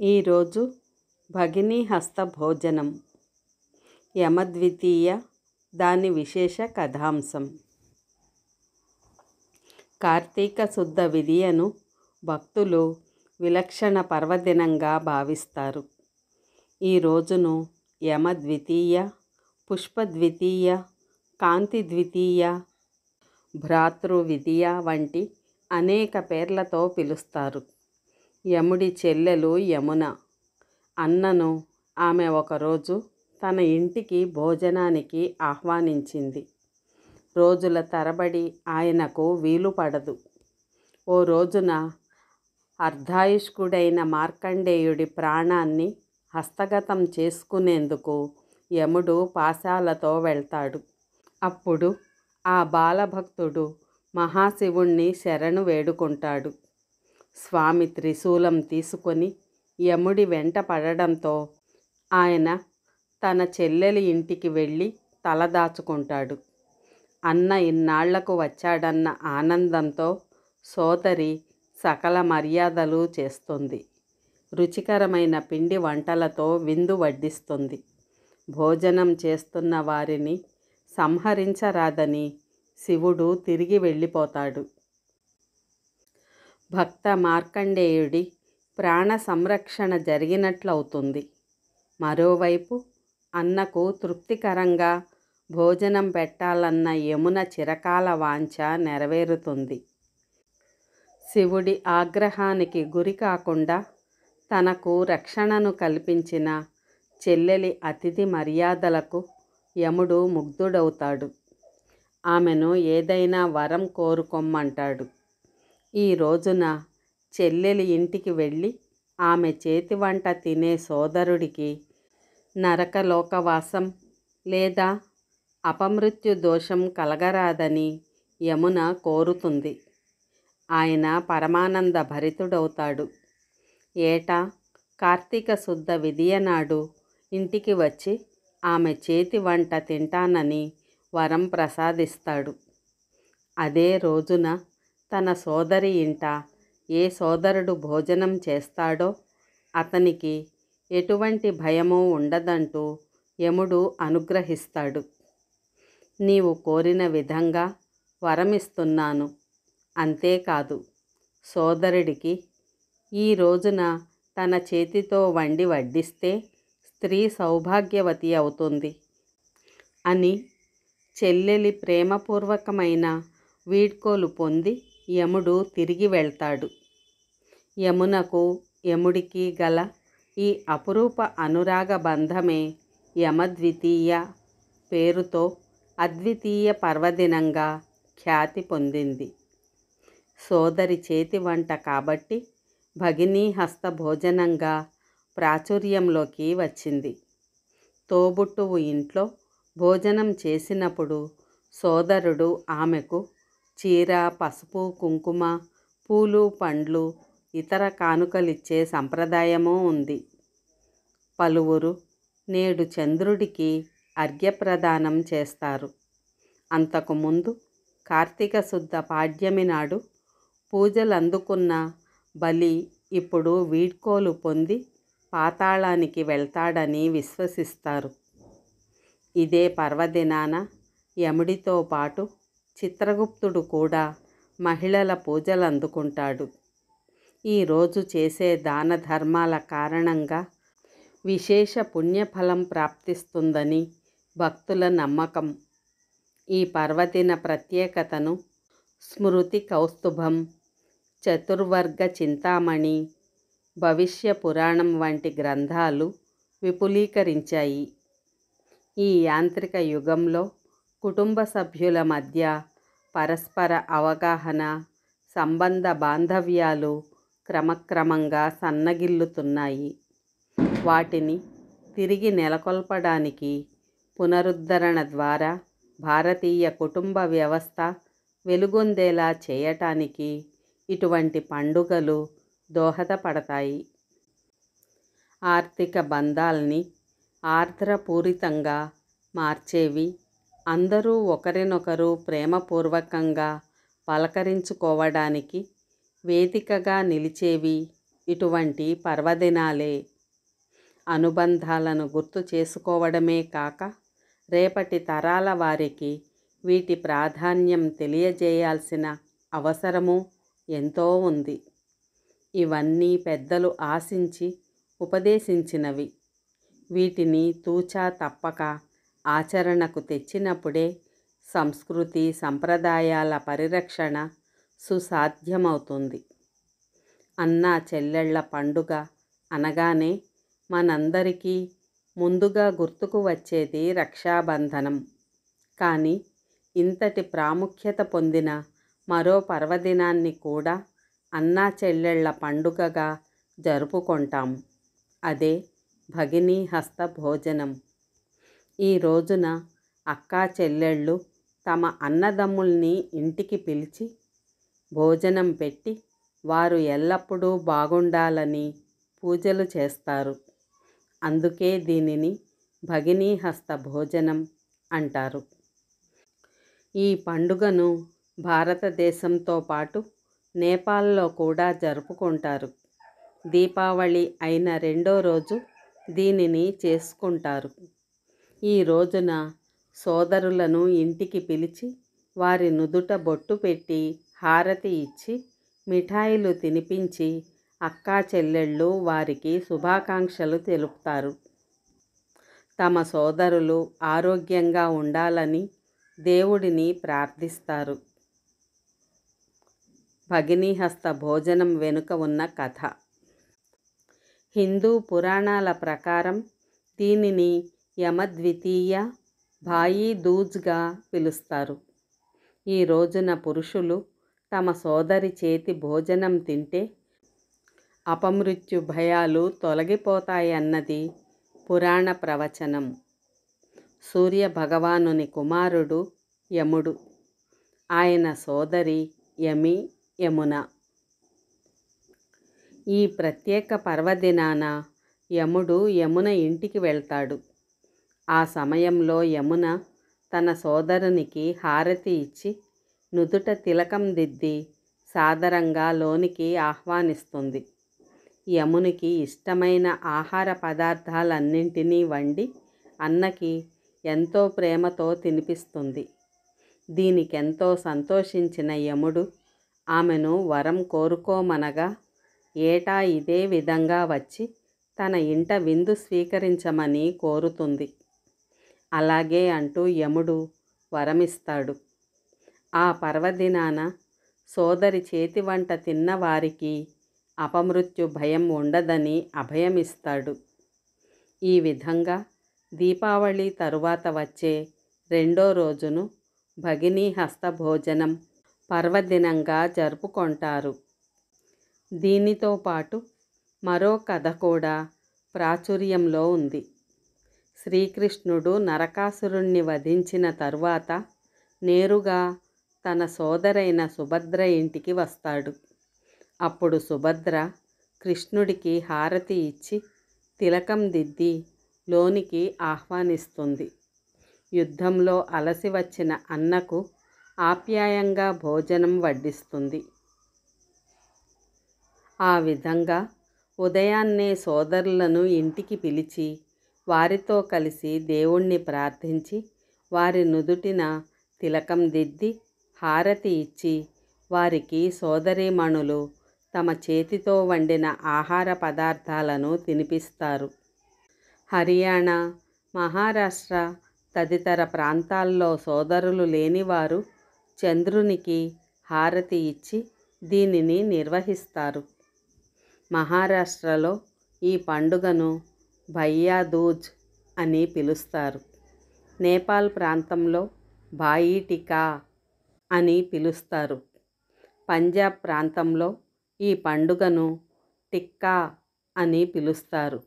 ఈరోజు భగినీ హస్త భోజనం యమద్వితీయ దాని విశేష కథాంశం. కార్తీక శుద్ధ విదియను భక్తులు విలక్షణ పర్వదినంగా భావిస్తారు. ఈ రోజును యమద్వితీయ, పుష్పద్వితీయ, కాంతి ద్వితీయ, భ్రాతృవిదియ వంటి అనేక పేర్లతో పిలుస్తారు. యముడి చెల్లెలు యమున. అన్నను ఆమె ఒకరోజు తన ఇంటికి భోజనానికి ఆహ్వానించింది. రోజుల తరబడి ఆయనకు వీలు పడదు. ఓ రోజున అర్ధాయుష్కుడైన మార్కండేయుడి ప్రాణాన్ని హస్తగతం చేసుకునేందుకు యముడు పాశాలతో వెళ్తాడు. అప్పుడు ఆ బాలభక్తుడు మహాశివుణ్ణి శరణు వేడుకుంటాడు. స్వామి త్రిశూలం తీసుకొని యముడి వెంట పడడంతో ఆయన తన చెల్లెలి ఇంటికి వెళ్ళి తలదాచుకుంటాడు. అన్న ఇన్నాళ్లకు వచ్చాడన్న ఆనందంతో సోదరి సకల మర్యాదలు చేస్తుంది. రుచికరమైన పిండి వంటలతో విందు వడ్డిస్తుంది. భోజనం చేస్తున్న వారిని సంహరించరాదని శివుడు తిరిగి వెళ్ళిపోతాడు. భక్త మార్కండేయుడి ప్రాణ సంరక్షణ జరిగినట్లవుతుంది. మరోవైపు అన్నకు తృప్తికరంగా భోజనం పెట్టాలన్న యమున చిరకాల వాంఛ నెరవేరుతుంది. శివుడి ఆగ్రహానికి గురి కాకుండా తనకు రక్షణను కల్పించిన చెల్లెలి అతిథి మర్యాదలకు యముడు ముగ్ధుడవుతాడు. ఆమెను ఏదైనా వరం కోరుకొమ్మంటాడు. ఈ రోజున చెల్లెలి ఇంటికి వెళ్ళి ఆమె చేతి వంట తినే సోదరుడికి నరకలోకవాసం లేదా అపమృత్యు దోషం కలగరాదని యమున కోరుతుంది. ఆయన పరమానంద భరితుడవుతాడు. ఏటా కార్తీక శుద్ధ విదియ నాడు ఇంటికి వచ్చి ఆమె చేతి వంట తింటానని వరం ప్రసాదిస్తాడు. అదే రోజున తన సోదరి ఇంట ఏ సోదరుడు భోజనం చేస్తాడో అతనికి ఎటువంటి భయమూ ఉండదంటూ యముడు అనుగ్రహిస్తాడు. నీవు కోరిన విధంగా వరమిస్తున్నాను. అంతేకాదు, సోదరుడికి ఈ రోజున తన చేతితో వండి వడ్డిస్తే స్త్రీ సౌభాగ్యవతి అవుతుంది అని చెల్లెలి ప్రేమపూర్వకమైన వీడ్కోలు పొంది యముడు తిరిగి వెళ్తాడు. యమునకు యముడికి గల ఈ అపురూప అనురాగ బంధమే యమద్వితీయ పేరుతో అద్వితీయ పర్వదినంగా ఖ్యాతి పొందింది. సోదరి చేతి వంట కాబట్టి భగినీ హస్త భోజనంగా ప్రాచుర్యంలోకి వచ్చింది. తోబుట్టువు ఇంట్లో భోజనం చేసినప్పుడు సోదరుడు ఆమెకు చీర, పసుపు, కుంకుమ, పూలు, పండ్లు, ఇతర కానుకలిచ్చే సంప్రదాయమూ ఉంది. పలువురు నేడు చంద్రుడికి అర్ఘ్యప్రదానం చేస్తారు. అంతకుముందు కార్తీక శుద్ధ పాడ్యమి నాడు పూజలందుకున్న బలి ఇప్పుడు వీడ్కోలు పొంది పాతాళానికి వెళ్తాడని విశ్వసిస్తారు. ఇదే పర్వదినాన యముడితో పాటు చిత్రగుప్తుడు కూడా మహిళల పూజలందుకుంటాడు. ఈరోజు చేసే దాన ధర్మాల కారణంగా విశేష పుణ్యఫలం ప్రాప్తిస్తుందని భక్తుల నమ్మకం. ఈ పర్వదిన ప్రత్యేకతను స్మృతి కౌస్తుభం, చతుర్వర్గ చింతామణి, భవిష్య పురాణం వంటి గ్రంథాలు విపులీకరించాయి. ఈ యాంత్రిక యుగంలో కుటుంబ సభ్యుల మధ్య పరస్పర అవగాహన, సంబంధ బాంధవ్యాలు క్రమక్రమంగా సన్నగిల్లుతున్నాయి. వాటిని తిరిగి నెలకొల్పడానికి, పునరుద్ధరణ ద్వారా భారతీయ కుటుంబ వ్యవస్థ వెలుగొందేలా చేయటానికి ఇటువంటి పండుగలు దోహదపడతాయి. ఆర్థిక బంధాల్ని ఆర్ద్రపూరితంగా మార్చేవి, అందరూ ఒకరినొకరు ప్రేమపూర్వకంగా పలకరించుకోవడానికి వేదికగా నిలిచేవి ఇటువంటి పర్వదినాలే. అనుబంధాలను గుర్తు చేసుకోవడమే కాక రేపటి తరాల వారికి వీటి ప్రాధాన్యం తెలియజేయాల్సిన అవసరము ఎంతో ఉంది. ఇవన్నీ పెద్దలు ఆశించి ఉపదేశించినవి. వీటిని తూచా తప్పక ఆచరణకు తెచ్చినప్పుడే సంస్కృతి సంప్రదాయాల పరిరక్షణ సుసాధ్యమవుతుంది. అన్నా చెల్లెళ్ళ పండుగ అనగానే మనందరికీ ముందుగా గుర్తుకు వచ్చేది రక్షాబంధనం. కానీ ఇంతటి ప్రాముఖ్యత పొందిన మరో పర్వదినాన్ని కూడా అన్నా చెల్లెళ్ళ పండుగగా జరుపుకుంటాం. అదే భగినీ హస్త భోజనం. ఈ రోజున అక్కా చెల్లెళ్ళు తమ అన్నదమ్ముల్ని ఇంటికి పిలిచి భోజనం పెట్టి వారు ఎల్లప్పుడూ బాగుండాలని పూజలు చేస్తారు. అందుకే దీనిని భగినీ హస్త భోజనం అంటారు. ఈ పండుగను భారతదేశంతో పాటు నేపాల్లో కూడా జరుపుకుంటారు. దీపావళి అయిన రెండో రోజు దీనిని చేసుకుంటారు. ఈ రోజున సోదరులను ఇంటికి పిలిచి వారి నుదుట బొట్టు పెట్టి హారతి ఇచ్చి మిఠాయిలు తినిపించి అక్కా చెల్లెళ్ళు వారికి శుభాకాంక్షలు తెలుపుతారు. తమ సోదరులు ఆరోగ్యంగా ఉండాలని దేవుడిని ప్రార్థిస్తారు. భగినీహస్త భోజనం వెనుక ఉన్న కథ. హిందూ పురాణాల ప్రకారం దీనిని యమద్వితీయ, భాయీ దూజ్గా పిలుస్తారు. ఈ రోజున పురుషులు తమ సోదరి చేతి భోజనం తింటే అపమృత్యు భయాలు తొలగిపోతాయన్నది పురాణ ప్రవచనం. సూర్య భగవానుని కుమారుడు యముడు. ఆయన సోదరి యమి, యమున. ఈ ప్రత్యేక పర్వదినాన యముడు యమున ఇంటికి వెళ్తాడు. ఆ సమయంలో యమున తన సోదరునికి హారతి ఇచ్చి నుదుట తిలకం దిద్ది సాదరంగా లోనికి ఆహ్వానిస్తుంది. యమునికి ఇష్టమైన ఆహార పదార్థాలన్నింటినీ వండి అన్నకి ఎంతో ప్రేమతో తినిపిస్తుంది. దీనికెంతో సంతోషించిన యముడు ఆమెను వరం కోరుకోమనగా ఏటా ఇదే విధంగా వచ్చి తన ఇంట విందు స్వీకరించమని కోరుతుంది. అలాగే అంటూ యముడు వరమిస్తాడు. ఆ పర్వదినాన సోదరి చేతి వంట తిన్నవారికి అపమృత్యు భయం ఉండదని అభయమిస్తాడు. ఈ విధంగా దీపావళి తరువాత వచ్చే రెండో రోజును భగినీ హస్త భోజనం పర్వదినంగా జరుపుకుంటారు. దీనితో పాటు మరో కథ కూడా ప్రాచుర్యంలో ఉంది. శ్రీకృష్ణుడు నరకాసురుణ్ణి వధించిన తరువాత నేరుగా తన సోదరైన సుభద్ర ఇంటికి వస్తాడు. అప్పుడు సుభద్ర కృష్ణుడికి హారతి ఇచ్చి తిలకం దిద్ది లోనికి ఆహ్వానిస్తుంది. యుద్ధంలో అలసి వచ్చిన అన్నకు ఆప్యాయంగా భోజనం వడ్డిస్తుంది. ఆ విధంగా ఉదయాన్నే సోదరులను ఇంటికి పిలిచి వారితో కలిసి దేవుణ్ణి ప్రార్థించి వారి నుదుటిన తిలకం దిద్ది హారతి ఇచ్చి వారికి సోదరీమణులు తమ చేతితో వండిన ఆహార పదార్థాలను తినిపిస్తారు. హర్యానా, మహారాష్ట్ర తదితర ప్రాంతాల్లో సోదరులు లేనివారు చంద్రునికి హారతి ఇచ్చి దీనిని నిర్వహిస్తారు. మహారాష్ట్రలో ఈ పండుగను భయ్యా దూజ్ అని పిలుస్తారు. నేపాల్ ప్రాంతంలో భాయీ టీకా అని పిలుస్తారు. పంజాబ్ ప్రాంతంలో ఈ పండుగను టిక్కా అని పిలుస్తారు.